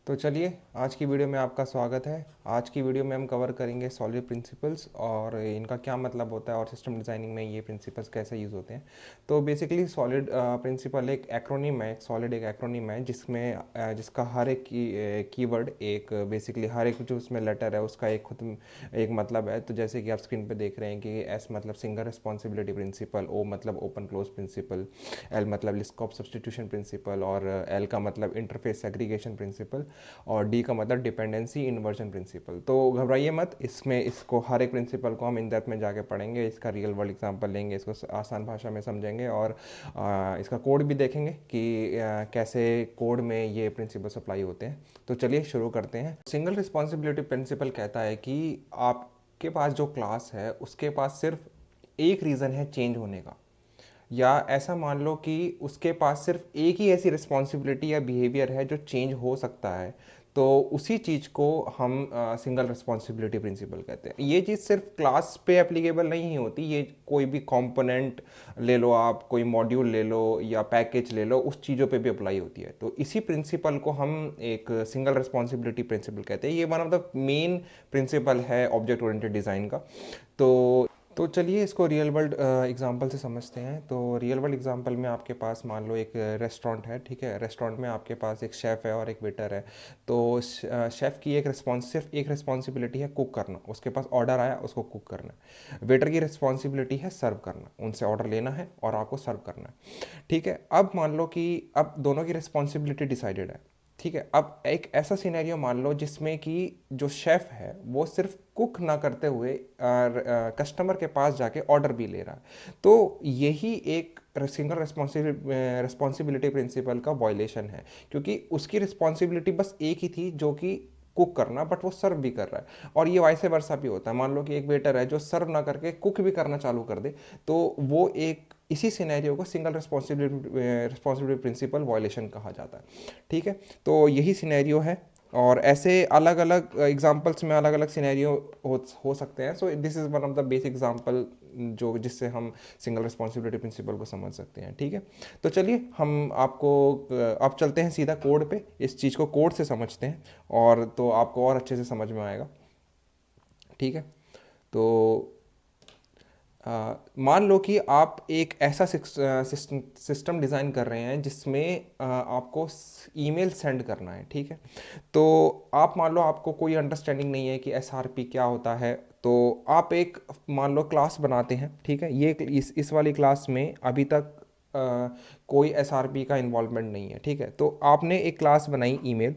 तो चलिए आज की वीडियो में आपका स्वागत है। आज की वीडियो में हम कवर करेंगे सॉलिड प्रिंसिपल्स और इनका क्या मतलब होता है और सिस्टम डिज़ाइनिंग में ये प्रिंसिपल्स कैसे यूज़ होते हैं। तो बेसिकली सॉलिड प्रिंसिपल एक एक्रोनिम है, सॉलिड एक एक्रोनिम है जिसमें जिसका हर एक कीवर्ड एक बेसिकली हर एक जो उसमें लेटर है उसका एक खुद एक मतलब है। तो जैसे कि आप स्क्रीन पे देख रहे हैं कि एस मतलब सिंगल रिस्पॉन्सिबिलिटी प्रिंसिपल, ओ मतलब ओपन क्लोज प्रिंसिपल, एल मतलब लिस्ट ऑफ सब्सटीट्यूशन प्रिंसिपल और एल का मतलब इंटरफेस सेग्रीगेशन प्रिंसिपल और डी का मतलब डिपेंडेंसी इन्वर्जन प्रिंसिपल। तो घबराइए मत, इसमें इसको हर एक प्रिंसिपल को हम इन डेप्थ में जाके पढ़ेंगे, इसका रियल वर्ल्ड एग्जांपल लेंगे, इसको आसान भाषा में समझेंगे और इसका कोड भी देखेंगे कि कैसे कोड में ये प्रिंसिपल्स अप्लाई होते हैं। तो चलिए शुरू करते हैं। सिंगल रिस्पॉन्सिबिलिटी प्रिंसिपल कहता है कि आपके पास जो क्लास है उसके पास सिर्फ एक रीज़न है चेंज होने का, या ऐसा मान लो कि उसके पास सिर्फ एक ही ऐसी रिस्पॉन्सिबिलिटी या बिहेवियर है जो चेंज हो सकता है। तो उसी चीज़ को हम सिंगल रिस्पॉन्सिबिलिटी प्रिंसिपल कहते हैं। ये चीज़ सिर्फ क्लास पे एप्लीकेबल नहीं होती, ये कोई भी कंपोनेंट ले लो, आप कोई मॉड्यूल ले लो या पैकेज ले लो, उस चीज़ों पे भी अप्लाई होती है। तो इसी प्रिंसिपल को हम एक सिंगल रिस्पॉन्सिबिलिटी प्रिंसिपल कहते हैं। ये one of the main principle है ऑब्जेक्ट ओरिएंटेड डिज़ाइन का। तो चलिए इसको रियल वर्ल्ड एग्जांपल से समझते हैं। तो रियल वर्ल्ड एग्जांपल में आपके पास मान लो एक रेस्टोरेंट है, ठीक है। रेस्टोरेंट में आपके पास एक शेफ़ है और एक वेटर है। तो शेफ़ की सिर्फ एक रिस्पॉन्सिबिलिटी है कुक करना, उसके पास ऑर्डर आया उसको कुक करना है। वेटर की रिस्पॉन्सिबिलिटी है सर्व करना, उनसे ऑर्डर लेना है और आपको सर्व करना है, ठीक है। अब मान लो कि अब दोनों की रिस्पॉन्सिबिलिटी डिसाइडेड है, ठीक है। अब एक ऐसा सिनेरियो मान लो जिसमें कि जो शेफ़ है वो सिर्फ कुक ना करते हुए कस्टमर के पास जाके ऑर्डर भी ले रहा है। तो यही एक सिंगल रिस्पॉन्सिबिलिटी प्रिंसिपल का वायलेशन है, क्योंकि उसकी रिस्पॉन्सिबिलिटी बस एक ही थी जो कि कुक करना, बट वो सर्व भी कर रहा है। और ये वाइस वर्सा भी होता है। मान लो कि एक वेटर है जो सर्व ना करके कुक भी करना चालू कर दे, तो वो एक इसी सिनेरियो को सिंगल रिस्पॉन्सिबिलिटी प्रिंसिपल वायलेशन कहा जाता है, ठीक है। तो यही सिनेरियो है और ऐसे अलग अलग एग्जांपल्स में अलग अलग सिनेरियो हो सकते हैं। So this is one of the basic example जो जिससे हम सिंगल रिस्पॉन्सिबिलिटी प्रिंसिपल को समझ सकते हैं, ठीक है। तो चलिए हम आपको अब चलते हैं सीधा कोड पे, इस चीज़ को कोड से समझते हैं और तो आपको और अच्छे से समझ में आएगा, ठीक है। तो मान लो कि आप एक ऐसा सिस्टम डिज़ाइन कर रहे हैं जिसमें आपको ईमेल सेंड करना है, ठीक है। तो आप मान लो आपको कोई अंडरस्टैंडिंग नहीं है कि एसआरपी क्या होता है। तो आप एक मान लो क्लास बनाते हैं, ठीक है। ये इस वाली क्लास में अभी तक कोई एसआरपी का इन्वॉल्वमेंट नहीं है, ठीक है। तो आपने एक क्लास बनाई ईमेल,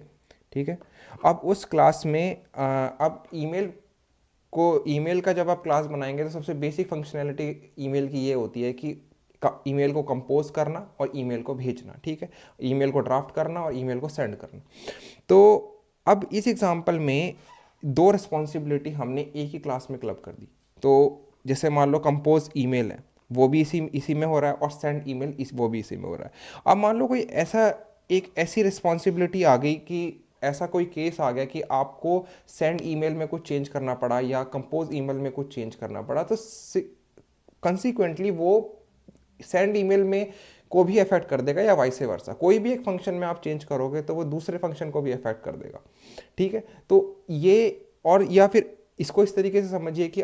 ठीक है। अब उस क्लास में अब ईमेल का जब आप क्लास बनाएंगे तो सबसे बेसिक फंक्शनैलिटी ईमेल की ये होती है कि ईमेल को कंपोज करना और ईमेल को भेजना, ठीक है। ईमेल को ड्राफ्ट करना और ईमेल को सेंड करना। तो अब इस एग्जांपल में दो रिस्पॉन्सिबिलिटी हमने एक ही क्लास में क्लब कर दी। तो जैसे मान लो कंपोज ईमेल है, वो भी इसी इसी में हो रहा है और सेंड ईमेल वो भी इसी में हो रहा है। अब मान लो कोई एक ऐसी रिस्पॉन्सिबिलिटी आ गई कि ऐसा कोई केस आ गया कि आपको सेंड ईमेल में कुछ चेंज करना पड़ा या कंपोज ईमेल में कुछ चेंज करना पड़ा। तो कंसिक्वेंटली वो सेंड ईमेल में को भी अफेक्ट कर देगा या वाइस वर्सा। कोई भी एक फंक्शन में आप चेंज करोगे तो वो दूसरे फंक्शन को भी अफेक्ट कर देगा, ठीक है। तो ये और या फिर इसको इस तरीके से समझिए कि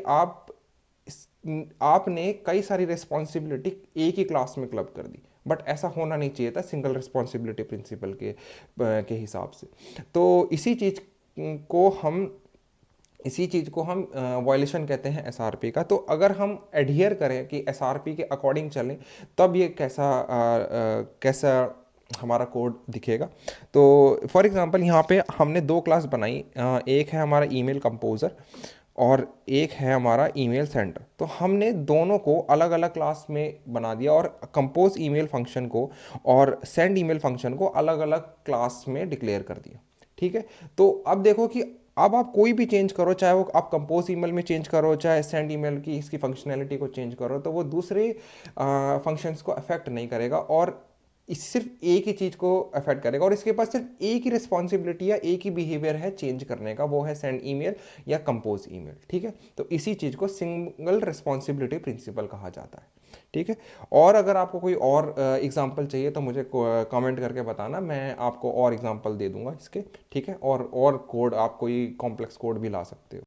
आपने कई सारी रिस्पॉन्सिबिलिटी एक ही क्लास में क्लब कर दी, बट ऐसा होना नहीं चाहिए था सिंगल रिस्पॉन्सिबिलिटी प्रिंसिपल के हिसाब से। तो इसी चीज़ को हम वायलेशन कहते हैं एसआरपी का। तो अगर हम एडहियर करें कि एसआरपी के अकॉर्डिंग चलें तब ये कैसा हमारा कोड दिखेगा। तो फॉर एग्जांपल यहाँ पे हमने दो क्लास बनाई, एक है हमारा ईमेल कंपोज़र और एक है हमारा ईमेल सेंडर। तो हमने दोनों को अलग अलग क्लास में बना दिया और कंपोज ईमेल फंक्शन को और सेंड ईमेल फंक्शन को अलग अलग क्लास में डिक्लेयर कर दिया, ठीक है। तो अब देखो कि अब आप कोई भी चेंज करो, चाहे वो आप कंपोज ईमेल में चेंज करो चाहे सेंड ईमेल की इसकी फंक्शनैलिटी को चेंज करो, तो वो दूसरे फंक्शंस को अफेक्ट नहीं करेगा और इस सिर्फ एक ही चीज़ को अफेक्ट करेगा। और इसके पास सिर्फ एक ही रिस्पॉन्सिबिलिटी या एक ही बिहेवियर है चेंज करने का, वो है सेंड ईमेल या कंपोज ईमेल, ठीक है। तो इसी चीज़ को सिंगल रिस्पॉन्सिबिलिटी प्रिंसिपल कहा जाता है। ठीक है। और अगर आपको कोई और एग्जांपल चाहिए तो मुझे कमेंट करके बताना, मैं आपको और एग्जांपल दे दूंगा इसके। ठीक है, और कोड आप कोई कॉम्प्लेक्स कोड भी ला सकते हो।